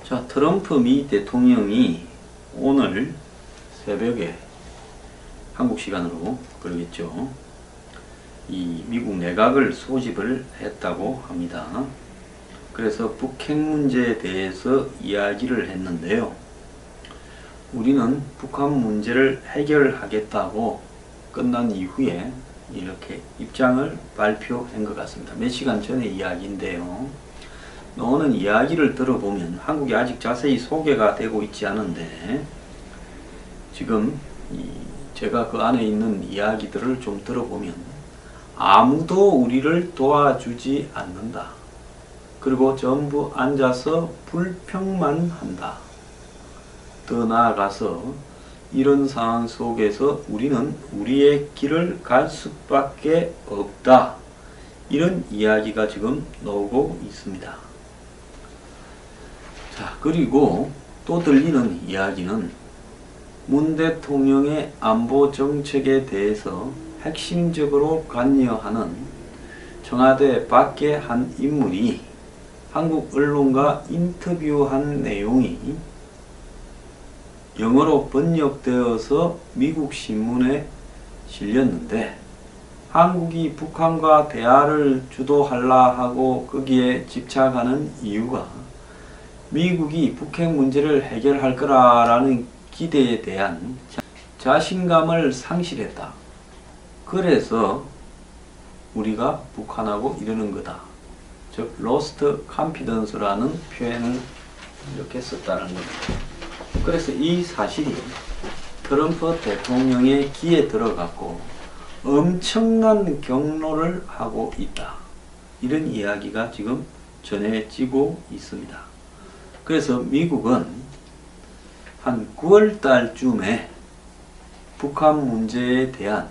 자, 트럼프 미 대통령이 오늘 새벽에 한국 시간으로 그러겠죠. 이 미국 내각을 소집을 했다고 합니다. 그래서 북핵 문제에 대해서 이야기를 했는데요. 우리는 북한 문제를 해결하겠다고 끝난 이후에 이렇게 입장을 발표한 것 같습니다. 몇 시간 전의 이야기인데요. 오는 이야기를 들어보면 한국이 아직 자세히 소개가 되고 있지 않은데 지금 제가 그 안에 있는 이야기들을 좀 들어보면 아무도 우리를 도와주지 않는다. 그리고 전부 앉아서 불평만 한다. 더 나아가서 이런 상황 속에서 우리는 우리의 길을 갈 수밖에 없다. 이런 이야기가 지금 나오고 있습니다. 자, 그리고 또 들리는 이야기는 문 대통령의 안보 정책에 대해서 핵심적으로 관여하는 청와대 밖의 한 인물이 한국 언론과 인터뷰한 내용이 영어로 번역되어서 미국 신문에 실렸는데 한국이 북한과 대화를 주도하려 하고 거기에 집착하는 이유가 미국이 북핵 문제를 해결할 거라는 기대에 대한 자신감을 상실했다. 그래서 우리가 북한하고 이러는 거다. 즉 lost confidence라는 표현을 이렇게 썼다는 겁니다. 그래서 이 사실이 트럼프 대통령의 귀에 들어갔고 엄청난 경로를 하고 있다. 이런 이야기가 지금 전해지고 있습니다. 그래서 미국은 한 9월 달쯤에 북한 문제에 대한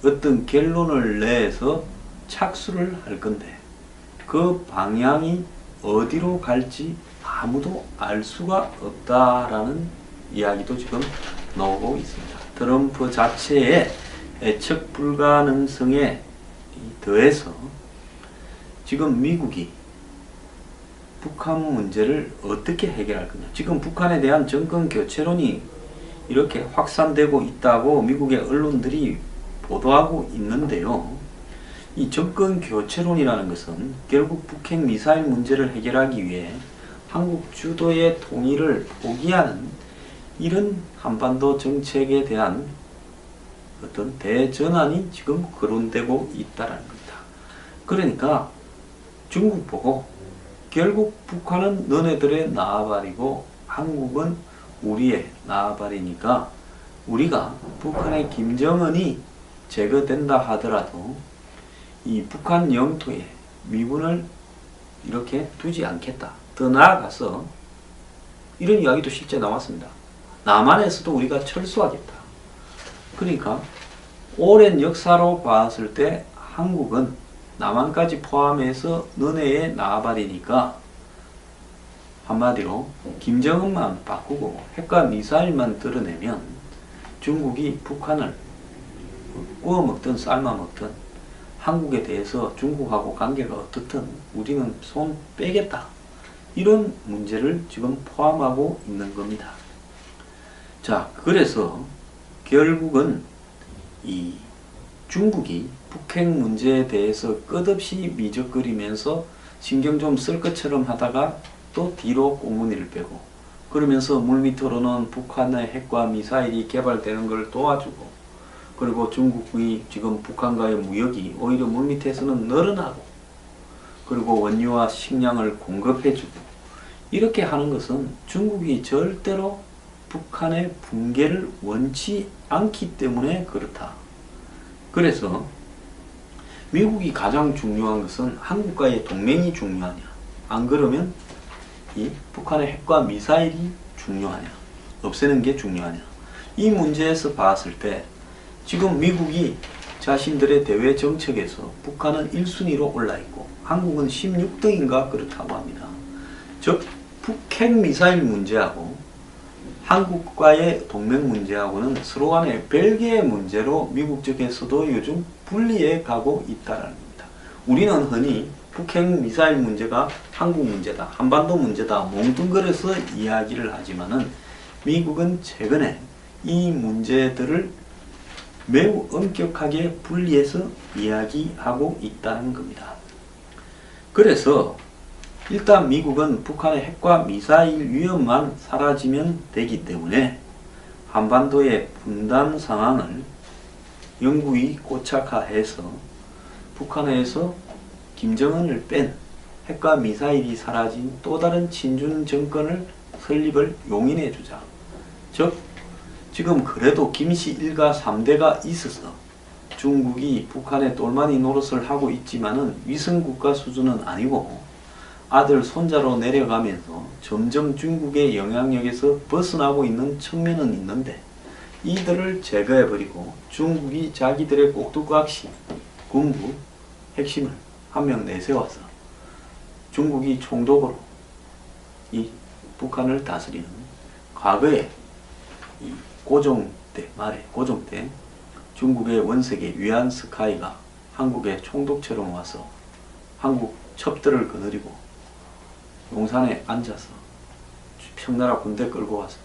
어떤 결론을 내서 착수를 할 건데 그 방향이 어디로 갈지 아무도 알 수가 없다라는 이야기도 지금 나오고 있습니다. 트럼프 자체의 예측 불가능성에 더해서 지금 미국이 북한 문제를 어떻게 해결할 거냐. 지금 북한에 대한 정권 교체론이 이렇게 확산되고 있다고 미국의 언론들이 보도하고 있는데요. 이 정권 교체론이라는 것은 결국 북핵 미사일 문제를 해결하기 위해 한국 주도의 통일을 포기하는 이런 한반도 정책에 대한 어떤 대전환이 지금 거론되고 있다는 겁니다. 그러니까 중국 보고 결국 북한은 너네들의 나아발이고 한국은 우리의 나아발이니까 우리가 북한의 김정은이 제거된다 하더라도 이 북한 영토에 미군을 이렇게 두지 않겠다. 더 나아가서 이런 이야기도 실제 나왔습니다. 남한에서도 우리가 철수하겠다. 그러니까 오랜 역사로 봤을 때 한국은 남한까지 포함해서 너네의 나아발이니까 한마디로 김정은만 바꾸고 핵과 미사일만 드러내면 중국이 북한을 구워 먹든 삶아 먹든 한국에 대해서 중국하고 관계가 어떻든 우리는 손 빼겠다. 이런 문제를 지금 포함하고 있는 겁니다. 자, 그래서 결국은 이 중국이 북핵 문제에 대해서 끝없이 미적거리면서 신경 좀 쓸 것처럼 하다가 또 뒤로 꽁무니를 빼고 그러면서 물밑으로는 북한의 핵과 미사일이 개발되는 걸 도와주고 그리고 중국이 지금 북한과의 무역이 오히려 물밑에서는 늘어나고 그리고 원유와 식량을 공급해주고 이렇게 하는 것은 중국이 절대로 북한의 붕괴를 원치 않기 때문에 그렇다. 그래서 미국이 가장 중요한 것은 한국과의 동맹이 중요하냐 안 그러면 이 북한의 핵과 미사일이 중요하냐 없애는 게 중요하냐 이 문제에서 봤을 때 지금 미국이 자신들의 대외 정책에서 북한은 1순위로 올라있고 한국은 16등인가 그렇다고 합니다. 즉 북핵 미사일 문제하고 한국과의 동맹 문제하고는 서로 간의 별개의 문제로 미국 쪽에서도 요즘 분리해 가고 있다는 겁니다. 우리는 흔히 북핵 미사일 문제가 한국 문제다, 한반도 문제다 몽뚱그려서 이야기를 하지만은 미국은 최근에 이 문제들을 매우 엄격하게 분리해서 이야기하고 있다는 겁니다. 그래서 일단 미국은 북한의 핵과 미사일 위협만 사라지면 되기 때문에 한반도의 분단 상황을 영구히 고착화해서 북한에서 김정은을 뺀 핵과 미사일이 사라진 또 다른 친중 정권을 설립을 용인해 주자. 즉 지금 그래도 김씨 일가 3대가 있어서 중국이 북한의 똘마니 노릇을 하고 있지만은 위성국가 수준은 아니고 아들 손자로 내려가면서 점점 중국의 영향력에서 벗어나고 있는 측면은 있는데 이들을 제거해버리고 중국이 자기들의 꼭두각시 군부 핵심을 한 명 내세워서 중국이 총독으로 이 북한을 다스리는 과거에 이 고종 때 중국의 원색의 위안스카이가 한국의 총독처럼 와서 한국 첩들을 거느리고 용산에 앉아서 청나라 군대 끌고 와서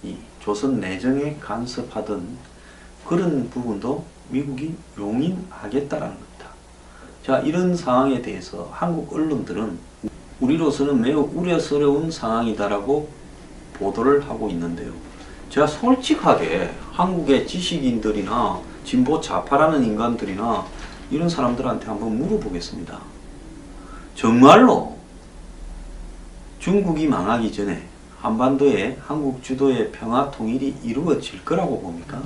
이 조선 내정에 간섭하던 그런 부분도 미국이 용인하겠다라는 겁니다. 자, 이런 상황에 대해서 한국 언론들은 우리로서는 매우 우려스러운 상황이다라고 보도를 하고 있는데요. 제가 솔직하게 한국의 지식인들이나 진보 좌파라는 인간들이나 이런 사람들한테 한번 물어보겠습니다. 정말로 중국이 망하기 전에 한반도에 한국 주도의 평화 통일이 이루어질 거라고 봅니까?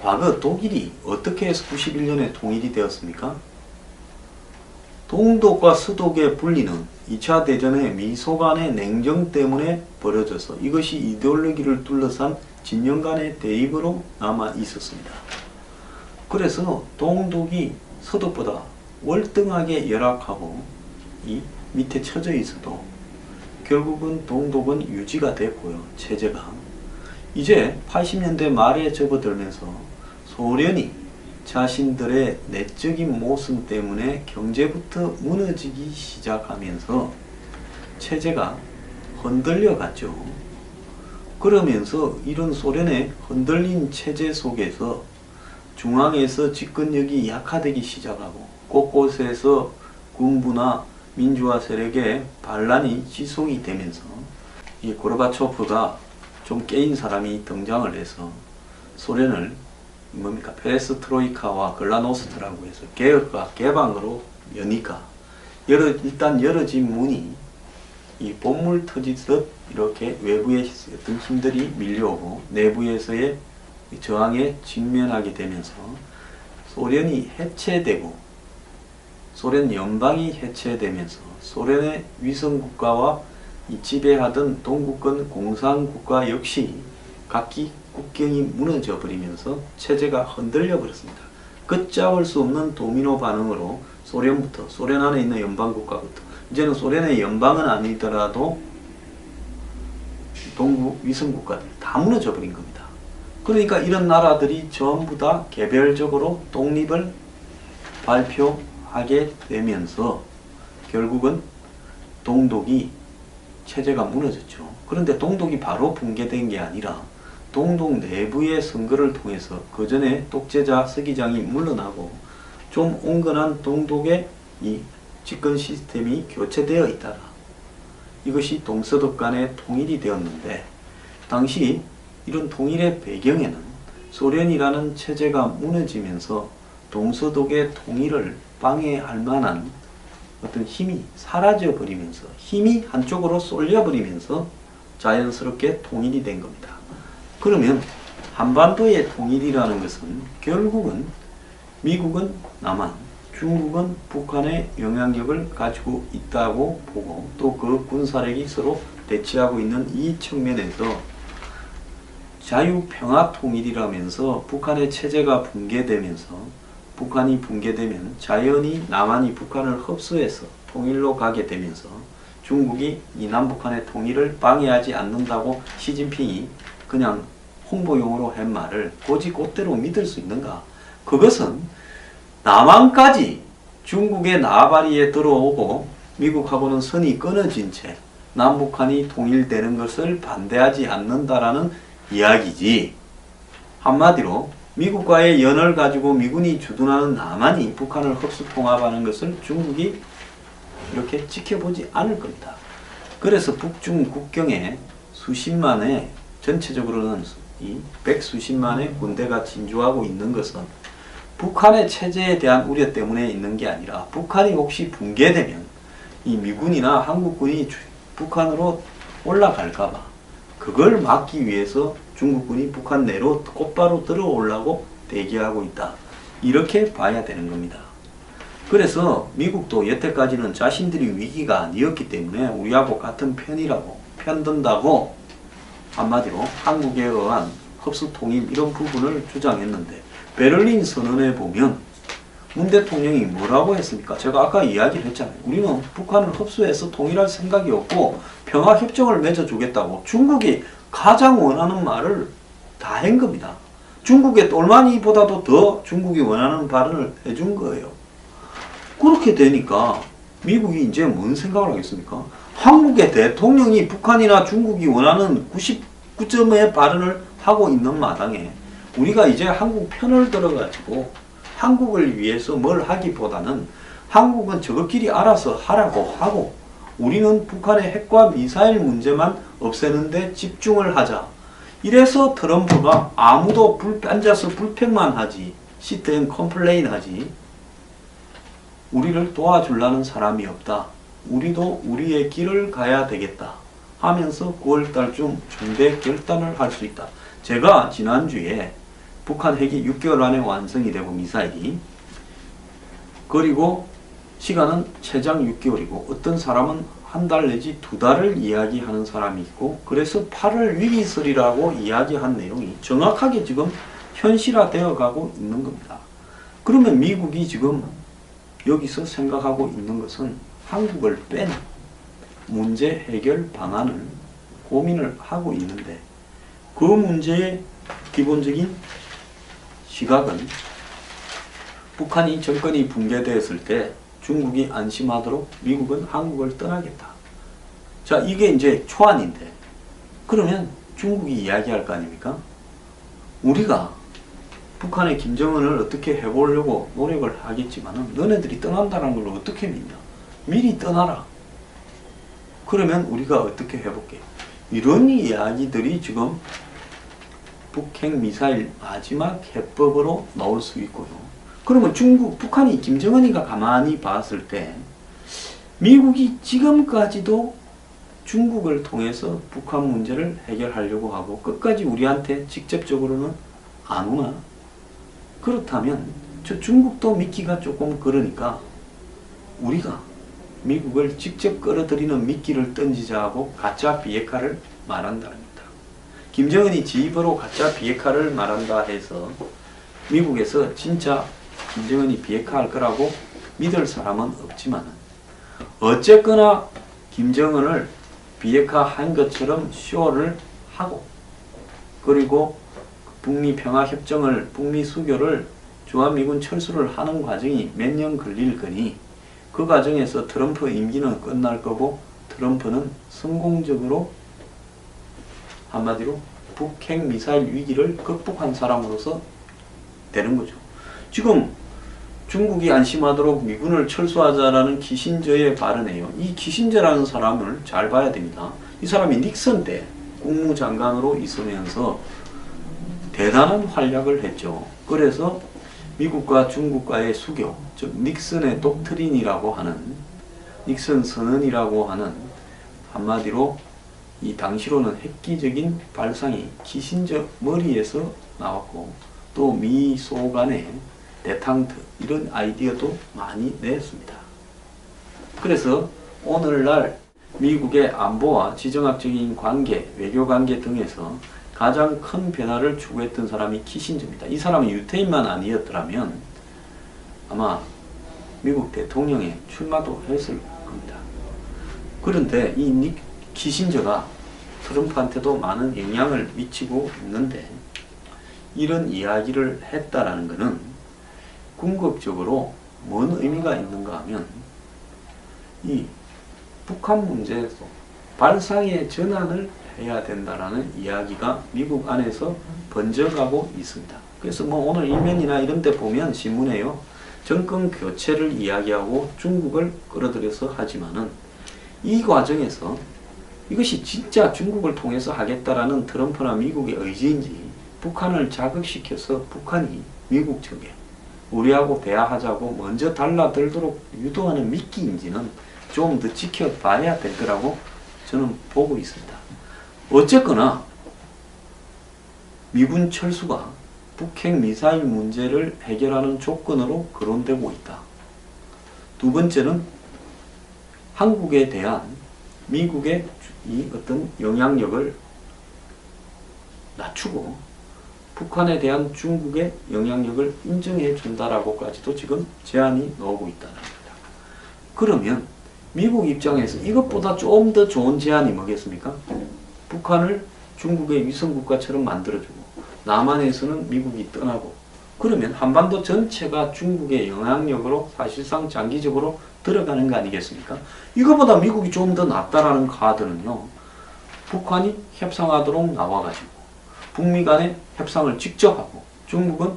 과거 독일이 어떻게 해서 91년에 통일이 되었습니까? 동독과 서독의 분리는 2차 대전의 미소 간의 냉정 때문에 벌어져서 이것이 이데올로기를 둘러싼 진영 간의 대립으로 남아 있었습니다. 그래서 동독이 서독보다 월등하게 열악하고 이 밑에 처져 있어도 결국은 동독은 유지가 됐고요. 체제가 이제 80년대 말에 접어들면서 소련이 자신들의 내적인 모순 때문에 경제부터 무너지기 시작하면서 체제가 흔들려 갔죠. 그러면서 이런 소련의 흔들린 체제 속에서 중앙에서 집권력이 약화되기 시작하고 곳곳에서 군부나 민주화 세력의 반란이 지속이 되면서 이 고르바초프가 좀 깨인 사람이 등장을 해서 소련을 페레스트로이카와 글라노스트라고 해서 개혁과 개방으로 여니까 일단 열어진 문이 이 본물 터지듯 이렇게 외부의 어떤 힘들이 밀려오고 내부에서의 저항에 직면하게 되면서 소련이 해체되고 소련 연방이 해체되면서 소련의 위성국가와 이 지배하던 동구권 공산국가 역시 각기 국경이 무너져 버리면서 체제가 흔들려 버렸습니다. 걷잡을 수 없는 도미노 반응으로 소련부터 소련 안에 있는 연방국가부터 이제는 소련의 연방은 아니더라도 동구 위성국가들 다 무너져 버린 겁니다. 그러니까 이런 나라들이 전부 다 개별적으로 독립을 발표하게 되면서 결국은 동독이 체제가 무너졌죠. 그런데 동독이 바로 붕괴된 게 아니라 동독 내부의 선거를 통해서 그 전에 독재자 서기장이 물러나고 좀 온건한 동독의 이 집권 시스템이 교체되어 있다가 이것이 동서독 간의 통일이 되었는데 당시 이런 통일의 배경에는 소련이라는 체제가 무너지면서 동서독의 통일을 방해할 만한 어떤 힘이 사라져 버리면서 힘이 한쪽으로 쏠려 버리면서 자연스럽게 통일이 된 겁니다. 그러면 한반도의 통일이라는 것은 결국은 미국은 남한, 중국은 북한의 영향력을 가지고 있다고 보고 또 그 군사력이 서로 대치하고 있는 이 측면에서 자유평화통일이라면서 북한의 체제가 붕괴되면서 북한이 붕괴되면 자연히 남한이 북한을 흡수해서 통일로 가게 되면서 중국이 이 남북한의 통일을 방해하지 않는다고 시진핑이 그냥 홍보용으로 한 말을 곧이곧대로 믿을 수 있는가? 그것은 남한까지 중국의 나발이에 들어오고 미국하고는 선이 끊어진 채 남북한이 통일되는 것을 반대하지 않는다라는 이야기지. 한마디로 미국과의 연을 가지고 미군이 주둔하는 남한이 북한을 흡수 통합하는 것을 중국이 이렇게 지켜보지 않을 겁니다. 그래서 북중 국경에 수십만의, 전체적으로는 이 백수십만의 군대가 진주하고 있는 것은 북한의 체제에 대한 우려 때문에 있는 게 아니라 북한이 혹시 붕괴되면 이 미군이나 한국군이 북한으로 올라갈까봐 그걸 막기 위해서 중국군이 북한 내로 곧바로 들어오려고 대기하고 있다. 이렇게 봐야 되는 겁니다. 그래서 미국도 여태까지는 자신들이 위기가 아니었기 때문에 우리하고 같은 편이라고 편든다고 한마디로 한국에 의한 흡수 통일 이런 부분을 주장했는데 베를린 선언에 보면 문 대통령이 뭐라고 했습니까? 제가 아까 이야기를 했잖아요. 우리는 북한을 흡수해서 통일할 생각이 없고 평화협정을 맺어주겠다고 중국이 가장 원하는 말을 다 한 겁니다. 중국의 똘마니보다도 더 중국이 원하는 발언을 해준 거예요. 그렇게 되니까 미국이 이제 뭔 생각을 하겠습니까? 한국의 대통령이 북한이나 중국이 원하는 99점의 발언을 하고 있는 마당에 우리가 이제 한국 편을 들어가지고 한국을 위해서 뭘 하기보다는 한국은 저것끼리 알아서 하라고 하고 우리는 북한의 핵과 미사일 문제만 없애는데 집중을 하자. 이래서 트럼프가 아무도 앉아서 불평만 하지, sit and complain 하지, 우리를 도와주려는 사람이 없다. 우리도 우리의 길을 가야 되겠다 하면서 9월달쯤 중대 결단을 할 수 있다. 제가 지난주에 북한 핵이 6개월 안에 완성이 되고 미사일이, 그리고 시간은 최장 6개월이고 어떤 사람은 한 달 내지 2달을 이야기하는 사람이 있고, 그래서 8월 위기설이라고 이야기한 내용이 정확하게 지금 현실화되어 가고 있는 겁니다. 그러면 미국이 지금 여기서 생각하고 있는 것은 한국을 뺀 문제 해결 방안을 고민을 하고 있는데, 그 문제의 기본적인 시각은 북한이 정권이 붕괴되었을 때 중국이 안심하도록 미국은 한국을 떠나겠다. 자, 이게 이제 초안인데, 그러면 중국이 이야기할 거 아닙니까? 우리가 북한의 김정은을 어떻게 해보려고 노력을 하겠지만은 너네들이 떠난다는 걸 어떻게 믿냐? 미리 떠나라. 그러면 우리가 어떻게 해볼게? 이런 이야기들이 지금 북핵 미사일 마지막 해법으로 나올 수 있고요. 그러면 북한이 김정은이가 가만히 봤을 때 미국이 지금까지도 중국을 통해서 북한 문제를 해결하려고 하고 끝까지 우리한테 직접적으로는 안 오나? 그렇다면 저 중국도 믿기가 조금 그러니까 우리가 미국을 직접 끌어들이는 미끼를 던지자고 가짜 비핵화를 말한다는 겁니다. 김정은이 지 입으로 가짜 비핵화를 말한다 해서 미국에서 진짜 김정은이 비핵화할 거라고 믿을 사람은 없지만 어쨌거나 김정은을 비핵화한 것처럼 쇼를 하고, 그리고 북미 평화협정을, 북미 수교를 주한미군 철수를 하는 과정이 몇 년 걸릴 거니 그 과정에서 트럼프 임기는 끝날 거고 트럼프는 성공적으로 한마디로 북핵 미사일 위기를 극복한 사람으로서 되는 거죠. 지금 중국이 안심하도록 미군을 철수하자라는 키신저의 발언이에요. 이 키신저라는 사람을 잘 봐야 됩니다. 이 사람이 닉슨 때 국무장관으로 있으면서 대단한 활약을 했죠. 그래서 미국과 중국과의 수교, 즉 닉슨의 독트린이라고 하는, 닉슨 선언이라고 하는, 한마디로 이 당시로는 획기적인 발상이 키신저 머리에서 나왔고, 또 미소 간의 대탕트 이런 아이디어도 많이 냈습니다. 그래서 오늘날 미국의 안보와 지정학적인 관계, 외교관계 등에서 가장 큰 변화를 추구했던 사람이 키신저입니다. 이 사람은 유태인만 아니었더라면 아마 미국 대통령에 출마도 했을 겁니다. 그런데 이 키신저가 트럼프한테도 많은 영향을 미치고 있는데, 이런 이야기를 했다라는 것은 궁극적으로 뭔 의미가 있는가 하면 이 북한 문제에서 발상의 전환을 해야 된다라는 이야기가 미국 안에서 번져가고 있습니다. 그래서 뭐 오늘 일면이나 이런 데 보면 신문에요. 정권 교체를 이야기하고 중국을 끌어들여서 하지만은 이 과정에서 이것이 진짜 중국을 통해서 하겠다라는 트럼프나 미국의 의지인지 북한을 자극시켜서 북한이 미국 쪽에 우리하고 대화하자고 먼저 달라들도록 유도하는 미끼인지는 좀 더 지켜봐야 될 거라고 저는 보고 있습니다. 어쨌거나 미군 철수가 북핵 미사일 문제를 해결하는 조건으로 거론되고 있다. 두 번째는 한국에 대한 미국의 이 어떤 영향력을 낮추고 북한에 대한 중국의 영향력을 인정해 준다라고까지도 지금 제안이 나오고 있다는 겁니다. 그러면 미국 입장에서 이것보다 좀 더 좋은 제안이 뭐겠습니까? 북한을 중국의 위성국가처럼 만들어주고 남한에서는 미국이 떠나고 그러면 한반도 전체가 중국의 영향력으로 사실상 장기적으로 들어가는 거 아니겠습니까? 이거보다 미국이 좀 더 낫다라는 카드는요. 북한이 협상하도록 나와가지고 북미 간의 협상을 직접 하고 중국은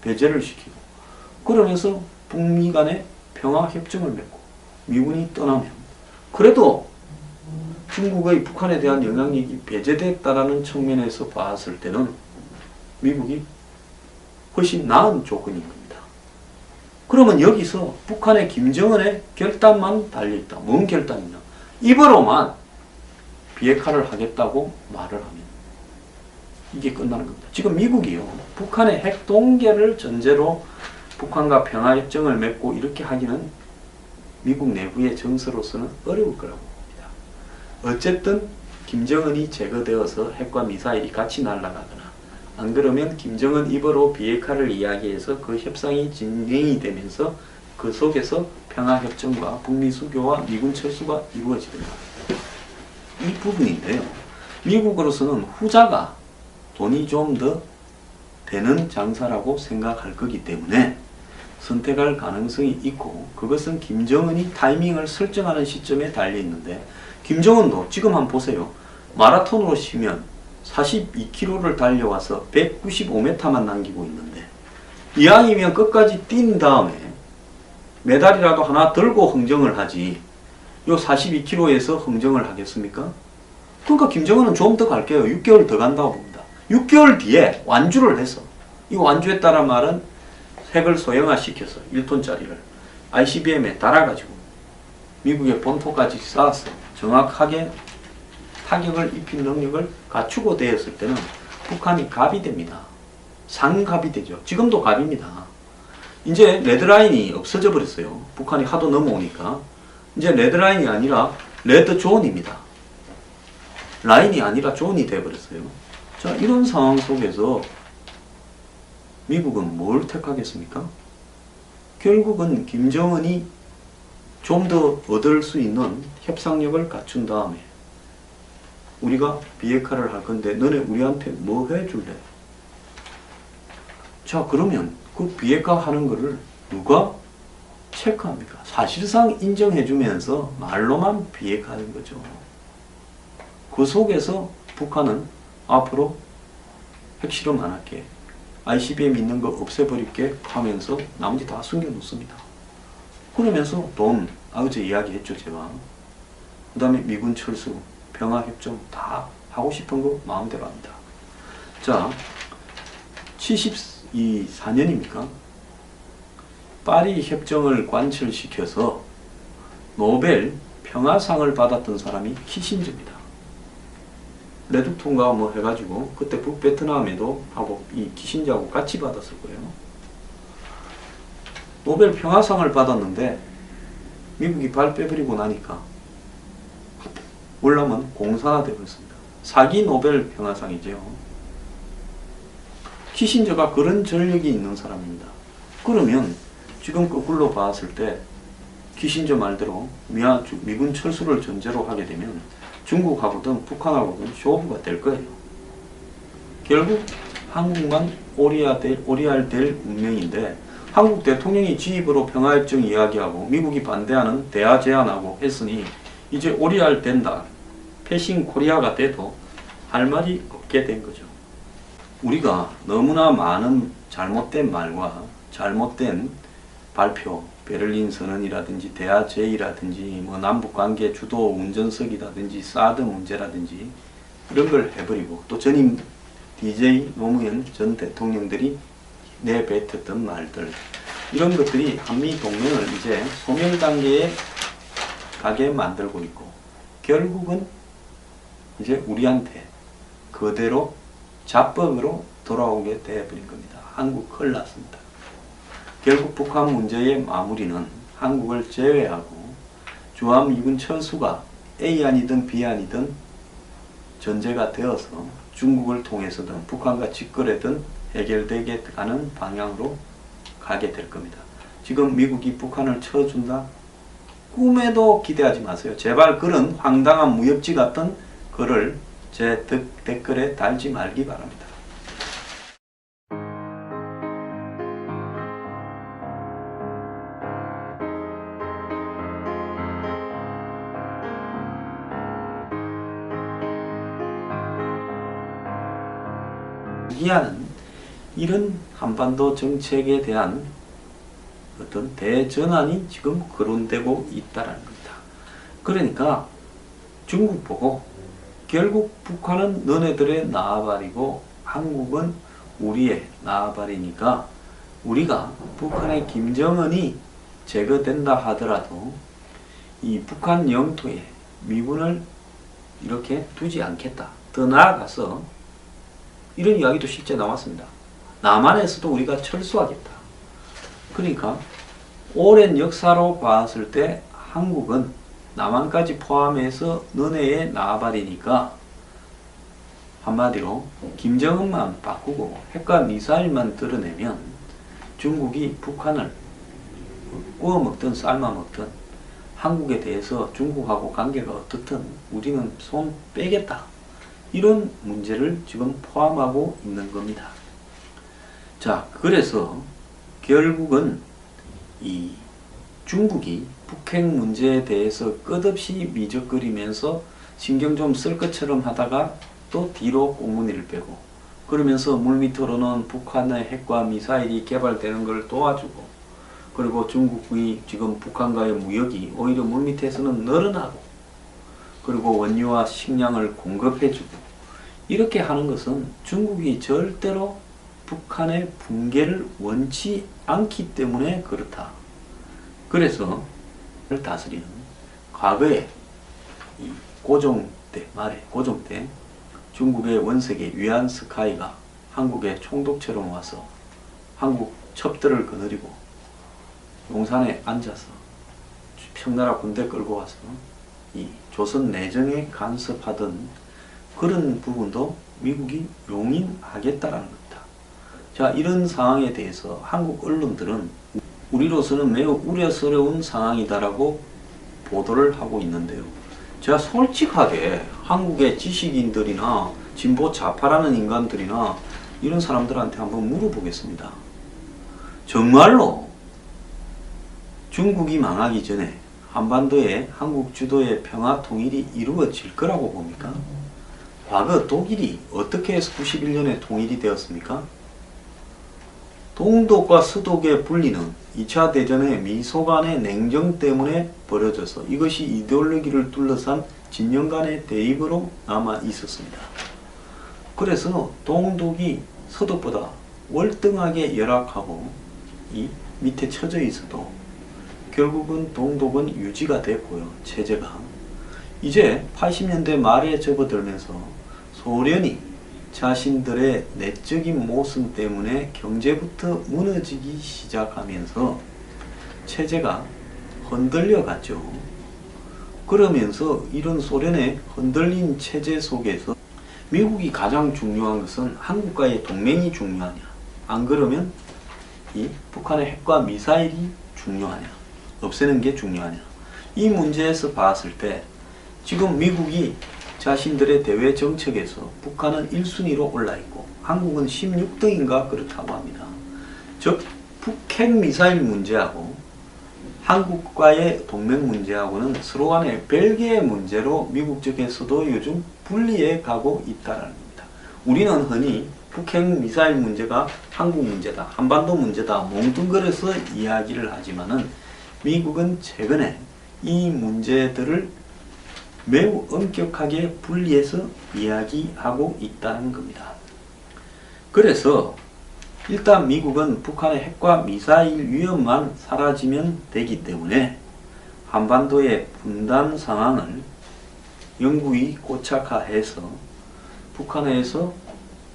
배제를 시키고 그러면서 북미 간의 평화협정을 맺고 미군이 떠나면 그래도 중국의 북한에 대한 영향력이 배제됐다라는 측면에서 봤을 때는 미국이 훨씬 나은 조건인 겁니다. 그러면 여기서 북한의 김정은의 결단만 달려있다. 뭔 결단이냐? 입으로만 비핵화를 하겠다고 말을 하면 이게 끝나는 겁니다. 지금 미국이요. 북한의 핵 동결을 전제로 북한과 평화협정을 맺고 이렇게 하기는 미국 내부의 정서로서는 어려울 거라고 봅니다. 어쨌든 김정은이 제거되어서 핵과 미사일이 같이 날아가거나 안 그러면 김정은 입으로 비핵화를 이야기해서 그 협상이 진행이 되면서 그 속에서 평화협정과 북미 수교와 미군 철수가 이루어지더라. 이 부분인데요. 미국으로서는 후자가 돈이 좀 더 되는 장사라고 생각할 거기 때문에 선택할 가능성이 있고 그것은 김정은이 타이밍을 설정하는 시점에 달려있는데 김정은도 지금 한번 보세요. 마라톤으로 치면 42km를 달려와서 195m만 남기고 있는데 이왕이면 끝까지 뛴 다음에 메달이라도 하나 들고 흥정을 하지 요 42km에서 흥정을 하겠습니까? 그러니까 김정은은 좀 더 갈게요. 6개월 더 간다고 봅니다. 6개월 뒤에 완주를 해서 이 완주했다는 말은 핵을 소형화시켜서 1톤짜리를 ICBM에 달아가지고 미국의 본토까지 쏴서 정확하게 타격을 입힌 능력을 갖추고 되었을 때는 북한이 갑이 됩니다. 상갑이 되죠. 지금도 갑입니다. 이제 레드라인이 없어져 버렸어요. 북한이 하도 넘어오니까 이제 레드라인이 아니라 레드존입니다. 라인이 아니라 존이 되어버렸어요. 자, 이런 상황 속에서 미국은 뭘 택하겠습니까? 결국은 김정은이 좀 더 얻을 수 있는 협상력을 갖춘 다음에 우리가 비핵화를 할 건데 너네 우리한테 뭐 해줄래? 자, 그러면 그 비핵화 하는 거를 누가 체크합니까? 사실상 인정해주면서 말로만 비핵화하는 거죠. 그 속에서 북한은 앞으로 핵실험 안 할게. ICBM 있는 거 없애버릴게 하면서 나머지 다 숨겨놓습니다. 그러면서 돈, 어제 이야기했죠 제가. 그 다음에 미군 철수, 평화협정 다 하고 싶은 거 마음대로 합니다. 자, 74년입니까? 파리 협정을 관철시켜서 노벨 평화상을 받았던 사람이 키신저입니다. 레두통과 뭐 해가지고 그때 북베트남에도 하고 이 키신저하고 같이 받았을 거예요. 노벨 평화상을 받았는데 미국이 발 빼버리고 나니까 월남은 공산화 되었습니다. 사기 노벨 평화상이죠. 키신저가 그런 전력이 있는 사람입니다. 그러면 지금 거꾸로 봤을 때 키신저 말대로 미군 철수를 전제로 하게 되면 중국하고든 북한하고든 쇼부가 될 거예요. 결국 한국만 오리알 될 운명인데 한국 대통령이 지휘부로 평화협정 이야기하고 미국이 반대하는 대화 제안하고 했으니 이제 오리알 된다. 패싱 코리아가 돼도 할 말이 없게 된 거죠. 우리가 너무나 많은 잘못된 말과 잘못된 발표, 베를린 선언이라든지 대화 제의라든지 뭐 남북관계 주도 운전석이라든지 사드 문제라든지 이런 걸 해버리고 또 전임 DJ 노무현 전 대통령들이 내뱉었던 말들 이런 것들이 한미 동맹을 이제 소멸 단계에 가게 만들고 있고 결국은 이제 우리한테 그대로 자뻑으로 돌아오게 되어버린 겁니다. 한국 큰일 났습니다. 결국 북한 문제의 마무리는 한국을 제외하고 주한 미군 철수가 A 아니든 B 아니든 전제가 되어서 중국을 통해서든 북한과 직거래든 해결되게 가는 방향으로 가게 될 겁니다. 지금 미국이 북한을 쳐준다? 꿈에도 기대하지 마세요. 제발 그런 황당한 무협지 같은 글을 제 댓글에 달지 말기 바랍니다. 이하는 이런 한반도 정책에 대한 어떤 대전환이 지금 거론되고 있다는 겁니다. 그러니까 중국 보고 결국 북한은 너네들의 나아발이고 한국은 우리의 나아발이니까 우리가 북한의 김정은이 제거된다 하더라도 이 북한 영토에 미군을 이렇게 두지 않겠다. 더 나아가서 이런 이야기도 실제 나왔습니다. 남한에서도 우리가 철수하겠다. 그러니까 오랜 역사로 봤을 때 한국은 남한까지 포함해서 너네의 나발이니까 한마디로 김정은만 바꾸고 핵과 미사일만 드러내면 중국이 북한을 구워 먹든 삶아 먹든 한국에 대해서 중국하고 관계가 어떻든 우리는 손 빼겠다. 이런 문제를 지금 포함하고 있는 겁니다. 자, 그래서 결국은 이 중국이 북핵 문제에 대해서 끝없이 미적거리면서 신경 좀 쓸 것처럼 하다가 또 뒤로 꽁무니를 빼고 그러면서 물밑으로는 북한의 핵과 미사일이 개발되는 걸 도와주고 그리고 중국이 지금 북한과의 무역이 오히려 물밑에서는 늘어나고 그리고 원유와 식량을 공급해주고 이렇게 하는 것은 중국이 절대로 북한의 붕괴를 원치 않기 때문에 그렇다. 그래서 다스리는 과거에 이 고종 때 말에 고종 때 중국의 원색의 위안스카이가 한국에 총독처럼 와서 한국 첩들을 거느리고 용산에 앉아서 청나라 군대 끌고 와서 이 조선 내정에 간섭하던 그런 부분도 미국이 용인하겠다라는 겁니다. 자, 이런 상황에 대해서 한국 언론들은 우리로서는 매우 우려스러운 상황이다라고 보도를 하고 있는데요. 제가 솔직하게 한국의 지식인들이나 진보 좌파라는 인간들이나 이런 사람들한테 한번 물어보겠습니다. 정말로 중국이 망하기 전에 한반도에 한국 주도의 평화 통일이 이루어질 거라고 봅니까? 과거 독일이 어떻게 해서 91년에 통일이 되었습니까? 동독과 서독의 분리는 2차 대전의 미소 간의 냉정 때문에 벌어져서 이것이 이데올로기를 둘러싼 진영 간의 대입으로 남아 있었습니다. 그래서 동독이 서독보다 월등하게 열악하고 이 밑에 처져 있어도 결국은 동독은 유지가 됐고요. 체제가 이제 80년대 말에 접어들면서 소련이 자신들의 내적인 모순 때문에 경제부터 무너지기 시작하면서 체제가 흔들려 갔죠. 그러면서 이런 소련의 흔들린 체제 속에서 미국이 가장 중요한 것은 한국과의 동맹이 중요하냐, 안 그러면 이 북한의 핵과 미사일이 중요하냐, 없애는 게 중요하냐, 이 문제에서 봤을 때 지금 미국이 자신들의 대외 정책에서 북한은 1순위로 올라있고 한국은 16등인가 그렇다고 합니다. 즉 북핵 미사일 문제하고 한국과의 동맹 문제하고는 서로 간에 별개의 문제로 미국 쪽에서도 요즘 분리해 가고 있다는 겁니다. 우리는 흔히 북핵 미사일 문제가 한국 문제다, 한반도 문제다 몽뚱그려서 이야기를 하지만은 미국은 최근에 이 문제들을 매우 엄격하게 분리해서 이야기하고 있다는 겁니다. 그래서 일단 미국은 북한의 핵과 미사일 위협만 사라지면 되기 때문에 한반도의 분단 상황을 영구히 고착화해서 북한에서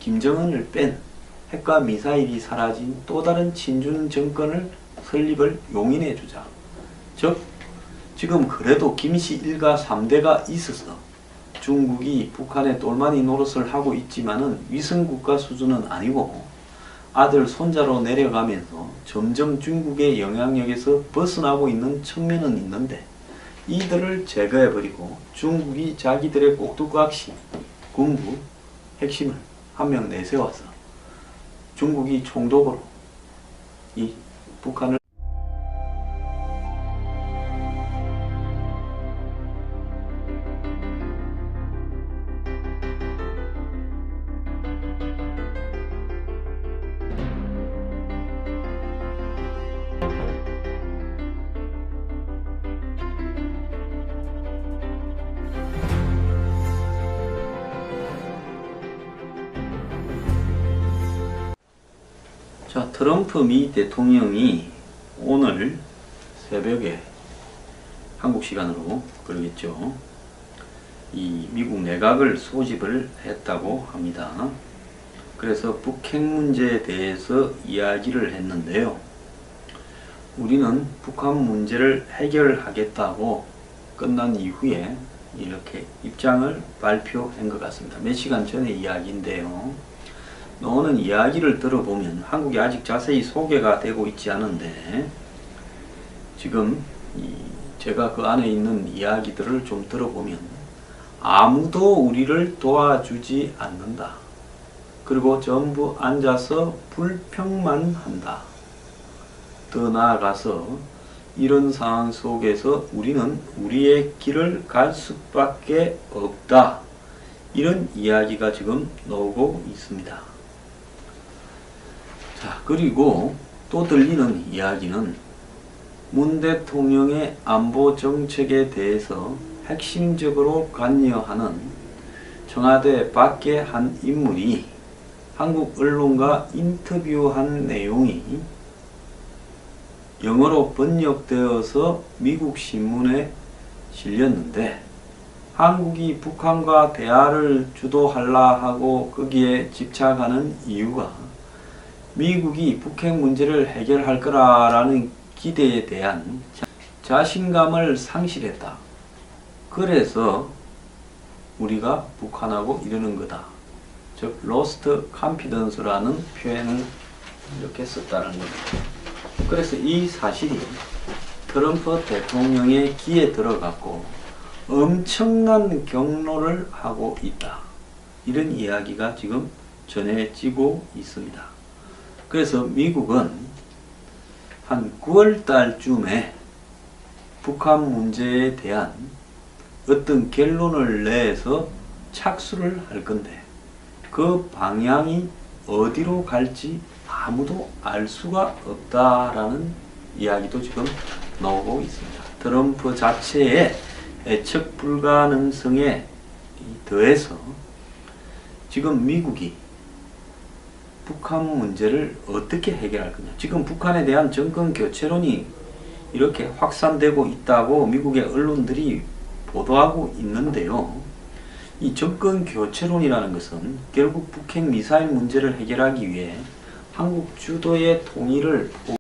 김정은을 뺀 핵과 미사일이 사라진 또 다른 친중 정권을 설립을 용인해 주자. 즉 지금 그래도 김씨 일가 3대가 있어서 중국이 북한의 똘마니 노릇을 하고 있지만은 위성국가 수준은 아니고 아들 손자로 내려가면서 점점 중국의 영향력에서 벗어나고 있는 측면은 있는데 이들을 제거해버리고 중국이 자기들의 꼭두각시 군부 핵심을 한 명 내세워서 중국이 총독으로 이 북한을 자, 트럼프 미 대통령이 오늘 새벽에 한국 시간으로 그러겠죠. 이 미국 내각을 소집을 했다고 합니다. 그래서 북핵 문제에 대해서 이야기를 했는데요. 우리는 북한 문제를 해결하겠다고 끝난 이후에 이렇게 입장을 발표한 것 같습니다. 몇 시간 전의 이야기인데요. 오는 이야기를 들어보면 한국이 아직 자세히 소개가 되고 있지 않은데 지금 제가 그 안에 있는 이야기들을 좀 들어보면 아무도 우리를 도와주지 않는다. 그리고 전부 앉아서 불평만 한다. 더 나아가서 이런 상황 속에서 우리는 우리의 길을 갈 수밖에 없다. 이런 이야기가 지금 나오고 있습니다. 자, 그리고 또 들리는 이야기는 문 대통령의 안보 정책에 대해서 핵심적으로 관여하는 청와대 밖의 한 인물이 한국 언론과 인터뷰한 내용이 영어로 번역되어서 미국 신문에 실렸는데 한국이 북한과 대화를 주도하려 하고 거기에 집착하는 이유가 미국이 북핵 문제를 해결할 거라는 기대에 대한 자신감을 상실했다. 그래서 우리가 북한하고 이러는 거다. 즉 lost confidence라는 표현을 이렇게 썼다는 겁니다. 그래서 이 사실이 트럼프 대통령의 귀에 들어갔고 엄청난 경로를 하고 있다. 이런 이야기가 지금 전해지고 있습니다. 그래서 미국은 한 9월 달쯤에 북한 문제에 대한 어떤 결론을 내서 착수를 할 건데 그 방향이 어디로 갈지 아무도 알 수가 없다라는 이야기도 지금 나오고 있습니다. 트럼프 자체의 예측 불가능성에 더해서 지금 미국이 북한 문제를 어떻게 해결할 거냐. 지금 북한에 대한 정권 교체론이 이렇게 확산되고 있다고 미국의 언론들이 보도하고 있는데요. 이 정권 교체론이라는 것은 결국 북핵 미사일 문제를 해결하기 위해 한국 주도의 통일을